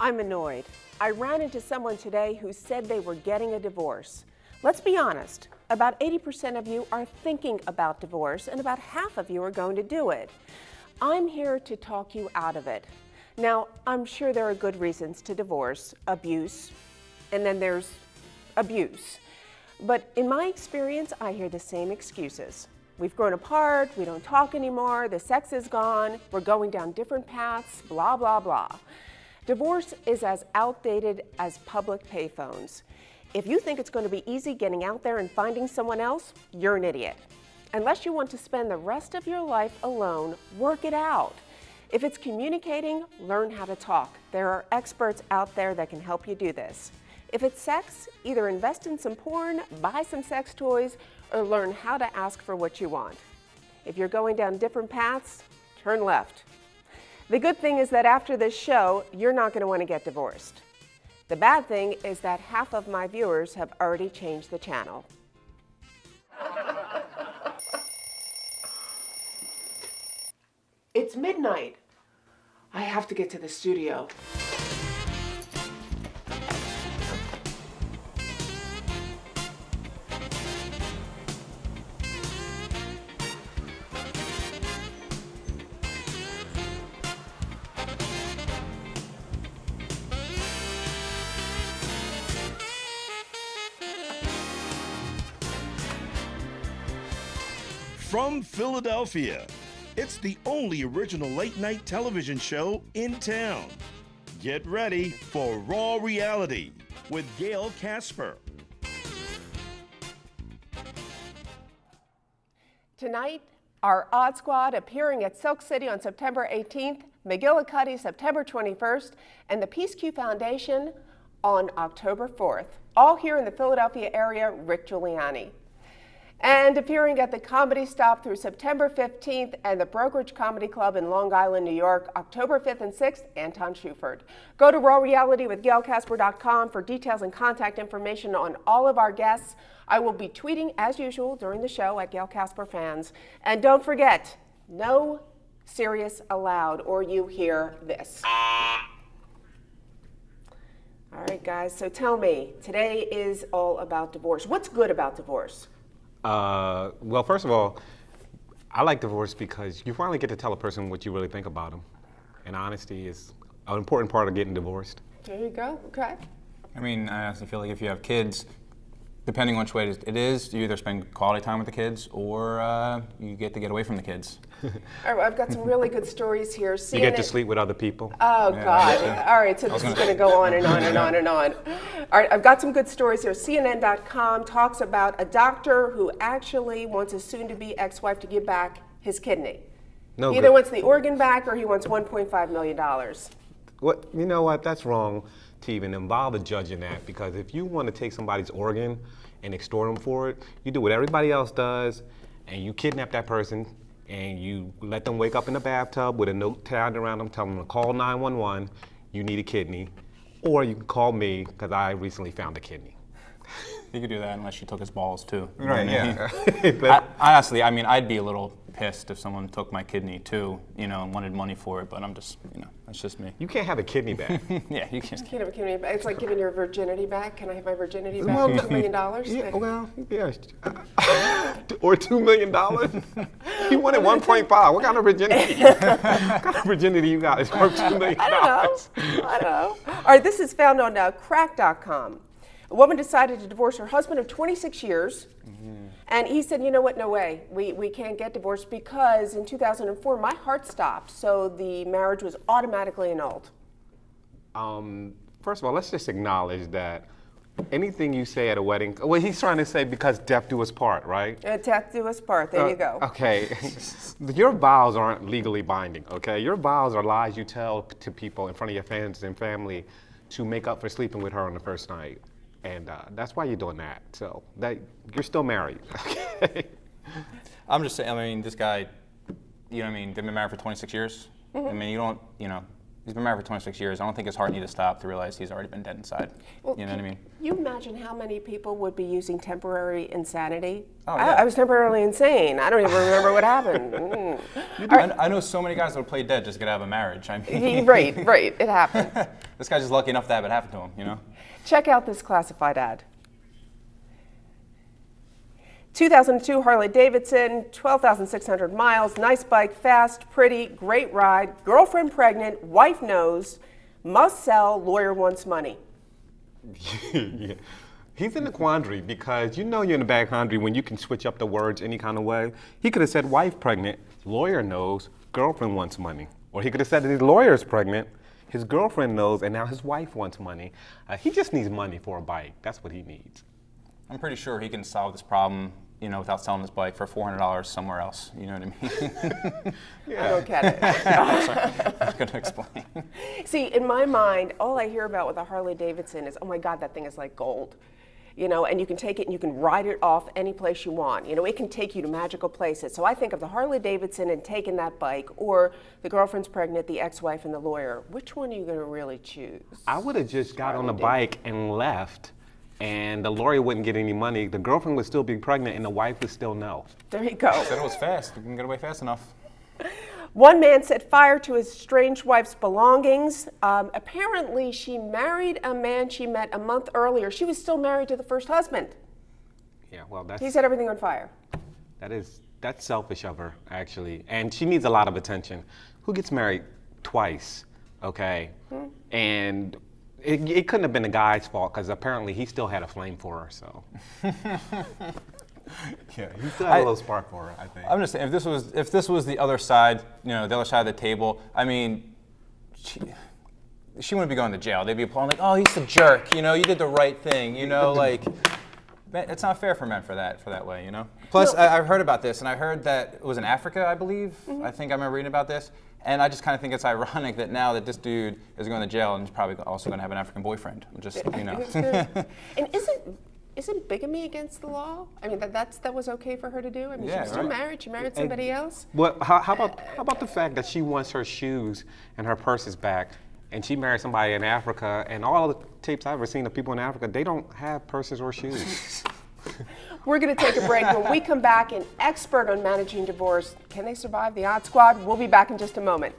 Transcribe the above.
I'm annoyed. I ran into someone today who said they were getting a divorce. Let's be honest, about 80% of you are thinking about divorce and about half of you are going to do it. I'm here to talk you out of it. Now, I'm sure there are good reasons to divorce, abuse, and then there's abuse. But in my experience, I hear the same excuses. We've grown apart, we don't talk anymore, the sex is gone, we're going down different paths, blah, blah, blah. Divorce is as outdated as public payphones. If you think it's going to be easy getting out there and finding someone else, you're an idiot. Unless you want to spend the rest of your life alone, work it out. If it's communicating, learn how to talk. There are experts out there that can help you do this. If it's sex, either invest in some porn, buy some sex toys, or learn how to ask for what you want. If you're going down different paths, turn left. The good thing is that after this show, you're not going to want to get divorced. The bad thing is that half of my viewers have already changed the channel. It's midnight. I have to get to the studio. From Philadelphia, it's the only original late-night television show in town. Get ready for Raw Reality with Gail Casper. Tonight, our Odd Squad appearing at Silk City on September 18th, McGillicuddy September 21st, and the Peace Q Foundation on October 4th. All here in the Philadelphia area, Rick Giuliani. And appearing at the Comedy Stop through September 15th and the Brokerage Comedy Club in Long Island, New York, October 5th and 6th, Anton Schufert. Go to rawrealitywithgailcasper.com for details and contact information on all of our guests. I will be tweeting as usual during the show at Gail Casper Fans. And don't forget, no serious allowed or you hear this. All right, guys, so tell me, today is all about divorce. What's good about divorce? Well, first of all, I like divorce because you finally get to tell a person what you really think about them. And honesty is an important part of getting divorced. There you go, okay. I mean, I honestly feel like if you have kids, depending on which way it is, you either spend quality time with the kids or you get to get away from the all right, I've got some really good stories here. CNN... You get to sleep with other people. Oh, yeah, God. yeah. All right, so this is going to go on and on and on and on. All right, I've got some good stories here. CNN.com talks about a doctor who actually wants a soon-to-be ex-wife to give back his kidney. No He either good. wants the organ back or he wants $1.5 million. What, you know what, that's wrong to even involve a judge in that, because if you want to take somebody's organ and extort them for it, you do what everybody else does, and you kidnap that person, and you let them wake up in a bathtub with a note tied around them, telling them to call 911, you need a kidney, or you can call me, because I recently found a kidney. You could do that unless you took his balls too. Right, yeah. I honestly, I mean, I'd be a little pissed if someone took my kidney too, and wanted money for it, but I'm just, that's just me. You can't have a kidney back. Yeah, you can't. Can't have a kidney back. It's like giving your virginity back. Can I have my virginity back Well, for $2 million? Yeah, well, yeah. Or $2 million? You wanted 1.5. What kind of virginity? What kind of virginity you got? It's worth $2 million. I don't know. All right, this is found on crack.com. A woman decided to divorce her husband of 26 years, and he said, you know what, no way. We can't get divorced because in 2004, my heart stopped, so the marriage was automatically annulled. First of all, let's just acknowledge that anything you say at a wedding, well, he's trying to say because death do us part, right? Death do us part, there you go. Okay, your vows aren't legally binding, okay? Your vows are lies you tell to people in front of your fans and family to make up for sleeping with her on the first night. And that's why you're doing that. So that you're still married, okay? I'm just saying, I mean, this guy, they've been married for 26 years. I mean, you don't, He's been married for 26 years. I don't think his heart needed to stop to realize he's already been dead inside. Well, you know what I mean? Can you imagine how many people would be using temporary insanity? Oh, yeah. I was temporarily insane. I don't even remember what happened. I know so many guys that would play dead just to get out of a marriage. I mean, Right, it happened. this guy's just lucky enough to have it happen to him, you know? Check out this classified ad. 2002 Harley Davidson, 12,600 miles, nice bike, fast, pretty, great ride, girlfriend pregnant, wife knows, must sell, lawyer wants money. Yeah. He's in a quandary because you know you're in a bad quandary when you can switch up the words any kind of way. He could have said wife pregnant, lawyer knows, girlfriend wants money. Or he could have said that his lawyer is pregnant, his girlfriend knows, and now his wife wants money. He just needs money for a bike. That's what he needs. I'm pretty sure he can solve this problem, you know, without selling his bike for $400 somewhere else. You know what I mean? I don't get it. I was going to explain. See, in my mind, all I hear about with a Harley Davidson is, oh my God, that thing is like gold. You know, and you can take it and you can ride it off any place you want. You know, it can take you to magical places. So I think of the Harley Davidson and taking that bike, or the girlfriend's pregnant, the ex-wife, and the lawyer. Which one are you going to really choose? I would have just got on the bike and left, and the lawyer wouldn't get any money. The girlfriend would still be pregnant, and the wife would still know. There you go. Said it was fast. You can get away fast enough. One man set fire to his estranged wife's belongings. Apparently, she married a man she met a month earlier. She was still married to the first husband. Yeah, well, He set everything on fire. that's selfish of her, actually. And she needs a lot of attention. Who gets married twice, okay? And it couldn't have been the guy's fault, because apparently he still had a flame for her, so. Yeah, he still had a little spark for her, I think. I'm just saying, if this was the other side, you know, the other side of the table, I mean, she wouldn't be going to jail. They'd be applauding like, oh, he's a jerk, you know, you did the right thing, you know, like, it's not fair for men for that way, you know. Plus, I've heard about this, and I heard that it was in Africa, I believe. I think I remember reading about this, and I just kind of think it's ironic that now that this dude is going to jail and he's probably also going to have an African boyfriend, just you know. And isn't bigamy against the law? I mean, that was okay for her to do? I mean, Yeah, she was still right. married. She married somebody else. Well, how about the fact that she wants her shoes and her purses back, and she married somebody in Africa, and all the tapes I've ever seen of people in Africa, they don't have purses or shoes. We're going to take a break. When we come back, an expert on managing divorce. Can they survive the Odd Squad? We'll be back in just a moment.